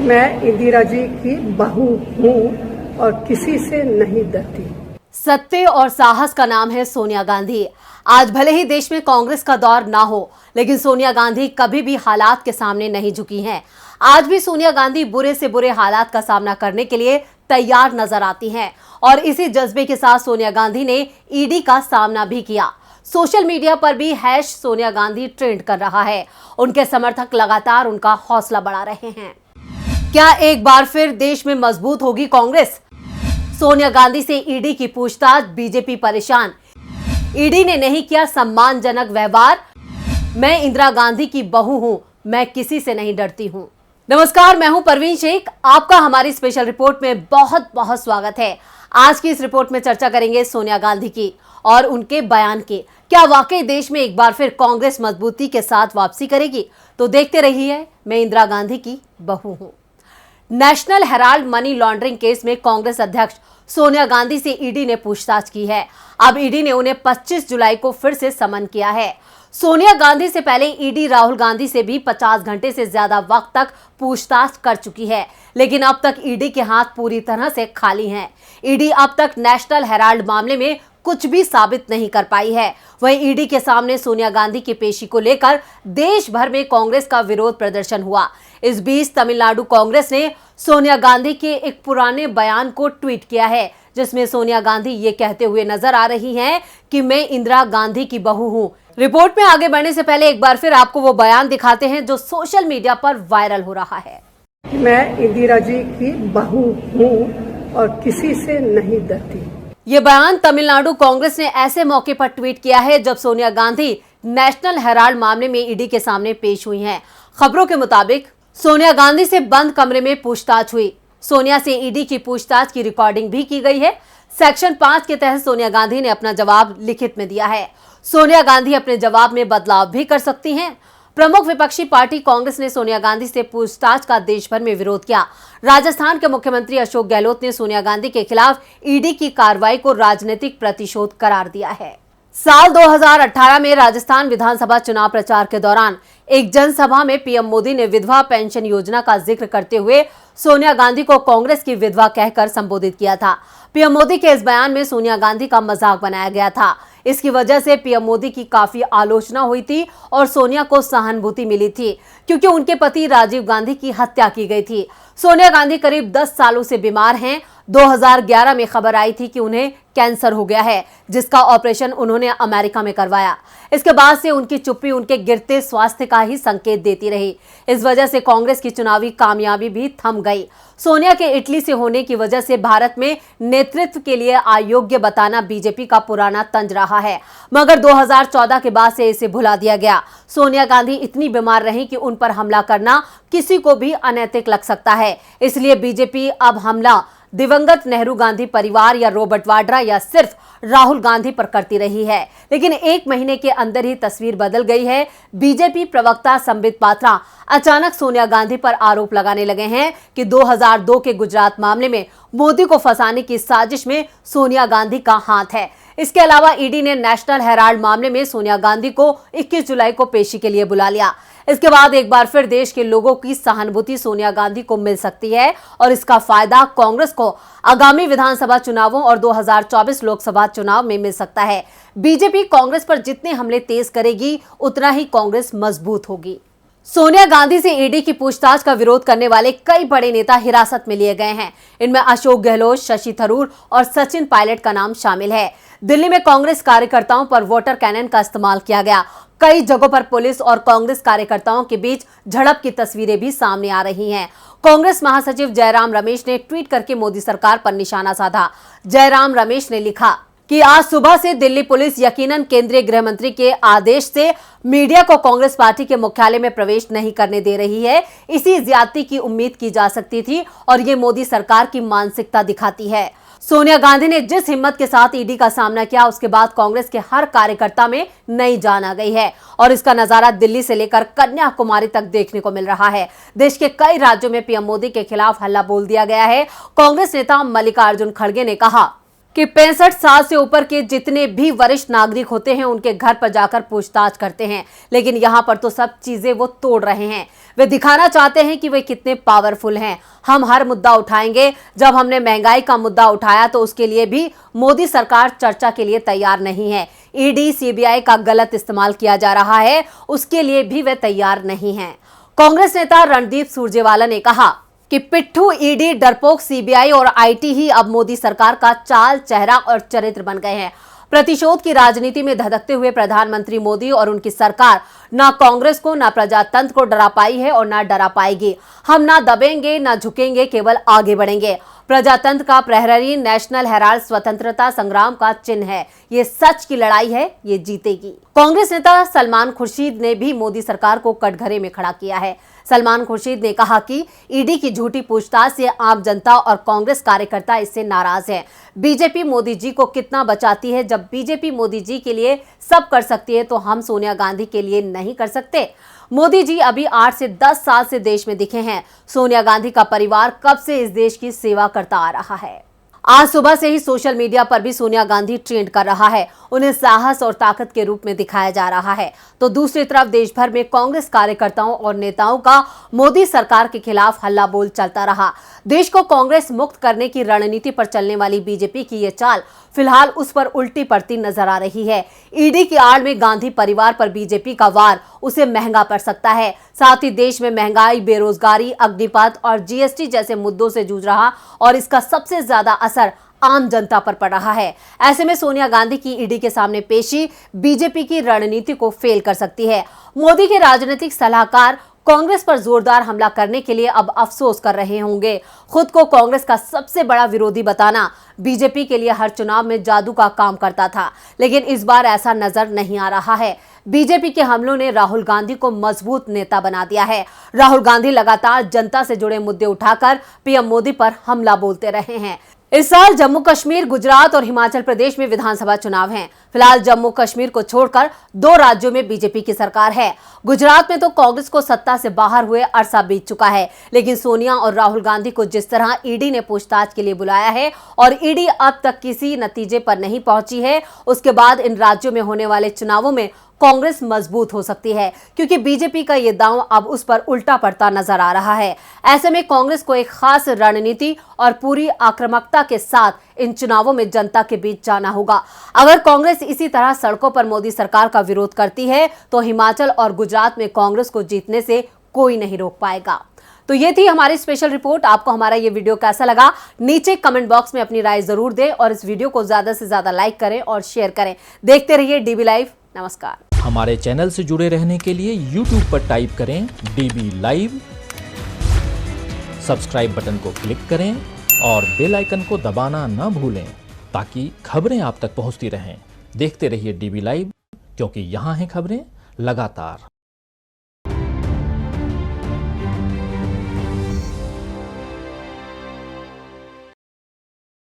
मैं इंदिरा जी की बहू हूँ और किसी से नहीं डरती। सत्य और साहस का नाम है सोनिया गांधी। आज भले ही देश में कांग्रेस का दौर ना हो, लेकिन सोनिया गांधी कभी भी हालात के सामने नहीं झुकी हैं। आज भी सोनिया गांधी बुरे से बुरे हालात का सामना करने के लिए तैयार नजर आती हैं और इसी जज्बे के साथ सोनिया गांधी ने ईडी का सामना भी किया। सोशल मीडिया पर भी #सोनिया गांधी ट्रेंड कर रहा है। उनके समर्थक लगातार उनका हौसला बढ़ा रहे हैं। क्या एक बार फिर देश में मजबूत होगी कांग्रेस? सोनिया गांधी से ईडी की पूछताछ, बीजेपी परेशान। ईडी ने नहीं किया सम्मानजनक व्यवहार। मैं इंदिरा गांधी की बहू हूं, मैं किसी से नहीं डरती हूं। नमस्कार, मैं हूं परवीन शेख। आपका हमारी स्पेशल रिपोर्ट में बहुत बहुत स्वागत है। आज की इस रिपोर्ट में चर्चा करेंगे सोनिया गांधी की और उनके बयान की। क्या वाकई देश में एक बार फिर कांग्रेस मजबूती के साथ वापसी करेगी? तो देखते रहिए मैं इंदिरा गांधी की बहू हूं। National Herald money laundering case में कांग्रेस अध्यक्ष सोनिया गांधी से ईडी ने पूछताछ की है। अब ईडी ने उन्हें 25 जुलाई को फिर से समन किया है। सोनिया गांधी से पहले ईडी राहुल गांधी से भी 50 घंटे से ज्यादा वक्त तक पूछताछ कर चुकी है, लेकिन अब तक ईडी के हाथ पूरी तरह से खाली हैं। ईडी अब तक नेशनल हेराल्ड मामले में कुछ भी साबित नहीं कर पाई है। वहीं ईडी के सामने सोनिया गांधी की पेशी को लेकर देश भर में कांग्रेस का विरोध प्रदर्शन हुआ। इस बीच तमिलनाडु कांग्रेस ने सोनिया गांधी के एक पुराने बयान को ट्वीट किया है, जिसमें सोनिया गांधी ये कहते हुए नजर आ रही हैं कि मैं इंदिरा गांधी की बहू हूं। रिपोर्ट में आगे बढ़ने से पहले एक बार फिर आपको वो बयान दिखाते हैं जो सोशल मीडिया पर वायरल हो रहा है। मैं इंदिरा जी की बहू हूँ और किसी से नहीं डरती। ये बयान तमिलनाडु कांग्रेस ने ऐसे मौके पर ट्वीट किया है जब सोनिया गांधी नेशनल हेराल्ड मामले में ईडी के सामने पेश हुई हैं। खबरों के मुताबिक सोनिया गांधी से बंद कमरे में पूछताछ हुई। सोनिया से ईडी की पूछताछ की रिकॉर्डिंग भी की गई है। सेक्शन 5 के तहत सोनिया गांधी ने अपना जवाब लिखित में दिया है। सोनिया गांधी अपने जवाब में बदलाव भी कर सकती हैं। प्रमुख विपक्षी पार्टी कांग्रेस ने सोनिया गांधी से पूछताछ का देश भर में विरोध किया। राजस्थान के मुख्यमंत्री अशोक गहलोत ने सोनिया गांधी के खिलाफ ईडी की कार्रवाई को राजनीतिक प्रतिशोध करार दिया है। साल 2018 में राजस्थान विधानसभा चुनाव प्रचार के दौरान एक जनसभा में पीएम मोदी ने विधवा पेंशन योजना का जिक्र करते हुए सोनिया गांधी को कांग्रेस की विधवा कहकर संबोधित किया था। पीएम मोदी के इस बयान में सोनिया गांधी का मजाक बनाया गया था। इसकी वजह से पीएम मोदी की काफी आलोचना हुई थी और सोनिया को सहानुभूति मिली थी, क्योंकि उनके पति राजीव गांधी की हत्या की गई थी। सोनिया गांधी करीब 10 सालों से बीमार हैं। 2011 में खबर आई थी कि उन्हें कैंसर हो गया है, जिसका ऑपरेशन उन्होंने अमेरिका में करवाया। इसके बाद से उनकी चुप्पी उनके गिरते स्वास्थ्य का ही संकेत देती रही। इस वजह से कांग्रेस की चुनावी कामयाबी भी थम गई। सोनिया के इटली से होने की वजह से भारत में नेतृत्व के लिए अयोग्य बताना बीजेपी का पुराना तंज रहा है, मगर 2014 के बाद से इसे भुला दिया गया। सोनिया गांधी इतनी बीमार रही कि उन पर हमला करना किसी को भी अनैतिक लग सकता है। इसलिए बीजेपी अब हमला दिवंगत नेहरू गांधी परिवार या रॉबर्ट वाड्रा या सिर्फ राहुल गांधी पर करती रही है, लेकिन एक महीने के अंदर ही तस्वीर बदल गई है। बीजेपी प्रवक्ता संबित पात्रा अचानक सोनिया गांधी पर आरोप लगाने लगे हैं कि 2002 के गुजरात मामले में मोदी को फंसाने की साजिश में सोनिया गांधी का हाथ है। इसके अलावा ईडी ने नेशनल हेराल्ड मामले में सोनिया गांधी को 21 जुलाई को पेशी के लिए बुला लिया। इसके बाद एक बार फिर देश के लोगों की सहानुभूति सोनिया गांधी को मिल सकती है और इसका फायदा कांग्रेस को आगामी विधानसभा चुनावों और 2024 लोकसभा चुनाव में मिल सकता है। बीजेपी कांग्रेस पर जितने हमले तेज करेगी, उतना ही कांग्रेस मजबूत होगी। सोनिया गांधी से ईडी की पूछताछ का विरोध करने वाले कई बड़े नेता हिरासत में लिए गए हैं। इनमें अशोक गहलोत, शशि थरूर और सचिन पायलट का नाम शामिल है। दिल्ली में कांग्रेस कार्यकर्ताओं पर वाटर कैनन का इस्तेमाल किया गया। कई जगहों पर पुलिस और कांग्रेस कार्यकर्ताओं के बीच झड़प की तस्वीरें भी सामने आ रही हैं। कांग्रेस महासचिव जयराम रमेश ने ट्वीट करके मोदी सरकार पर निशाना साधा। जयराम रमेश ने लिखा कि आज सुबह से दिल्ली पुलिस यकीनन केंद्रीय गृह मंत्री के आदेश से मीडिया को कांग्रेस पार्टी के मुख्यालय में प्रवेश नहीं करने दे रही है। इसी ज्यादती की उम्मीद की जा सकती थी और ये मोदी सरकार की मानसिकता दिखाती है। सोनिया गांधी ने जिस हिम्मत के साथ ईडी का सामना किया, उसके बाद कांग्रेस के हर कार्यकर्ता में नई जान आ गई है और इसका नजारा दिल्ली से लेकर कन्याकुमारी तक देखने को मिल रहा है। देश के कई राज्यों में पीएम मोदी के खिलाफ हल्ला बोल दिया गया है। कांग्रेस नेता मल्लिकार्जुन खड़गे ने कहा कि 65 साल से ऊपर के जितने भी वरिष्ठ नागरिक होते हैं उनके घर पर जाकर पूछताछ करते हैं, लेकिन यहाँ पर तो सब चीजें वो तोड़ रहे हैं। वे दिखाना चाहते हैं कि वे कितने पावरफुल हैं। हम हर मुद्दा उठाएंगे। जब हमने महंगाई का मुद्दा उठाया तो उसके लिए भी मोदी सरकार चर्चा के लिए तैयार नहीं है। ईडी सीबीआई का गलत इस्तेमाल किया जा रहा है, उसके लिए भी वे तैयार नहीं हैं। कांग्रेस नेता रणदीप सुरजेवाला ने कहा कि पिट्ठू, ईडी, डरपोक सीबीआई और आईटी ही अब मोदी सरकार का चाल, चेहरा और चरित्र बन गए हैं। प्रतिशोध की राजनीति में धधकते हुए प्रधानमंत्री मोदी और उनकी सरकार ना कांग्रेस को, ना प्रजातंत्र को डरा पाई है और ना डरा पाएगी। हम ना दबेंगे, ना झुकेंगे, केवल आगे बढ़ेंगे। प्रजातंत्र का प्रहरी नेशनल हेराल्ड स्वतंत्रता संग्राम का चिन्ह है। ये सच की लड़ाई है, ये जीतेगी। कांग्रेस नेता सलमान खुर्शीद ने भी मोदी सरकार को कटघरे में खड़ा किया है। सलमान खुर्शीद ने कहा कि ईडी की झूठी पूछताछ से आम जनता और कांग्रेस कार्यकर्ता इससे नाराज हैं। बीजेपी मोदी जी को कितना बचाती है? जब बीजेपी मोदी जी के लिए सब कर सकती है तो हम सोनिया गांधी के लिए नहीं कर सकते? मोदी जी अभी 8 से 10 साल से देश में दिखे हैं। सोनिया गांधी का परिवार कब से इस देश की सेवा करता आ रहा है। आज सुबह से ही सोशल मीडिया पर भी सोनिया गांधी ट्रेंड कर रहा है। उन्हें साहस और ताकत के रूप में दिखाया जा रहा है। तो दूसरी तरफ देश भर में कांग्रेस कार्यकर्ताओं और नेताओं का मोदी सरकार के खिलाफ हल्ला बोल चलता रहा। देश को कांग्रेस मुक्त करने की रणनीति पर चलने वाली बीजेपी की ये चाल फिलहाल उस पर उल्टी पड़ती नजर आ रही है। ईडी की आड़ में गांधी परिवार पर बीजेपी का वार उसे महंगा पड़ सकता है। साथ ही देश में महंगाई, बेरोजगारी, अग्निपथ और जीएसटी जैसे मुद्दों से जूझ रहा और इसका सबसे ज्यादा असर आम जनता पर पड़ रहा है। ऐसे में सोनिया गांधी की ईडी के सामने पेशी बीजेपी की रणनीति को फेल कर सकती है। मोदी के राजनीतिक सलाहकार कांग्रेस पर जोरदार हमला करने के लिए अब अफसोस कर रहे होंगे। खुद को कांग्रेस का सबसे बड़ा विरोधी बताना बीजेपी के लिए हर चुनाव में जादू का काम करता था, लेकिन इस बार ऐसा नजर नहीं आ रहा है। बीजेपी के हमलों ने राहुल गांधी को मजबूत नेता बना दिया है। राहुल गांधी लगातार जनता से जुड़े मुद्दे उठाकर पीएम मोदी पर हमला बोलते रहे हैं। इस साल जम्मू कश्मीर, गुजरात और हिमाचल प्रदेश में विधानसभा चुनाव हैं। फिलहाल जम्मू कश्मीर को छोड़कर 2 राज्यों में बीजेपी की सरकार है। गुजरात में तो कांग्रेस को सत्ता से बाहर हुए अरसा बीत चुका है, लेकिन सोनिया और राहुल गांधी को जिस तरह ईडी ने पूछताछ के लिए बुलाया है और ईडी अब तक किसी नतीजे पर नहीं पहुंची है, उसके बाद इन राज्यों में होने वाले चुनावों में कांग्रेस मजबूत हो सकती है, क्योंकि बीजेपी का ये दांव अब उस पर उल्टा पड़ता नजर आ रहा है। ऐसे में कांग्रेस को एक खास रणनीति और पूरी आक्रामकता के साथ इन चुनावों में जनता के बीच जाना होगा। अगर कांग्रेस इसी तरह सड़कों पर मोदी सरकार का विरोध करती है तो हिमाचल और गुजरात में कांग्रेस को जीतने से कोई नहीं रोक पाएगा। तो ये थी हमारी स्पेशल रिपोर्ट। आपको हमारा ये वीडियो कैसा लगा, नीचे कमेंट बॉक्स में अपनी राय जरूर दें और इस वीडियो को ज्यादा से ज्यादा लाइक करें और शेयर करें। देखते रहिए डीबी लाइव। नमस्कार। हमारे चैनल से जुड़े रहने के लिए YouTube पर टाइप करें DB लाइव, सब्सक्राइब बटन को क्लिक करें और बेल आइकन को दबाना न भूलें ताकि खबरें आप तक पहुंचती रहें। देखते रहिए DB लाइव, क्योंकि यहाँ हैं खबरें लगातार।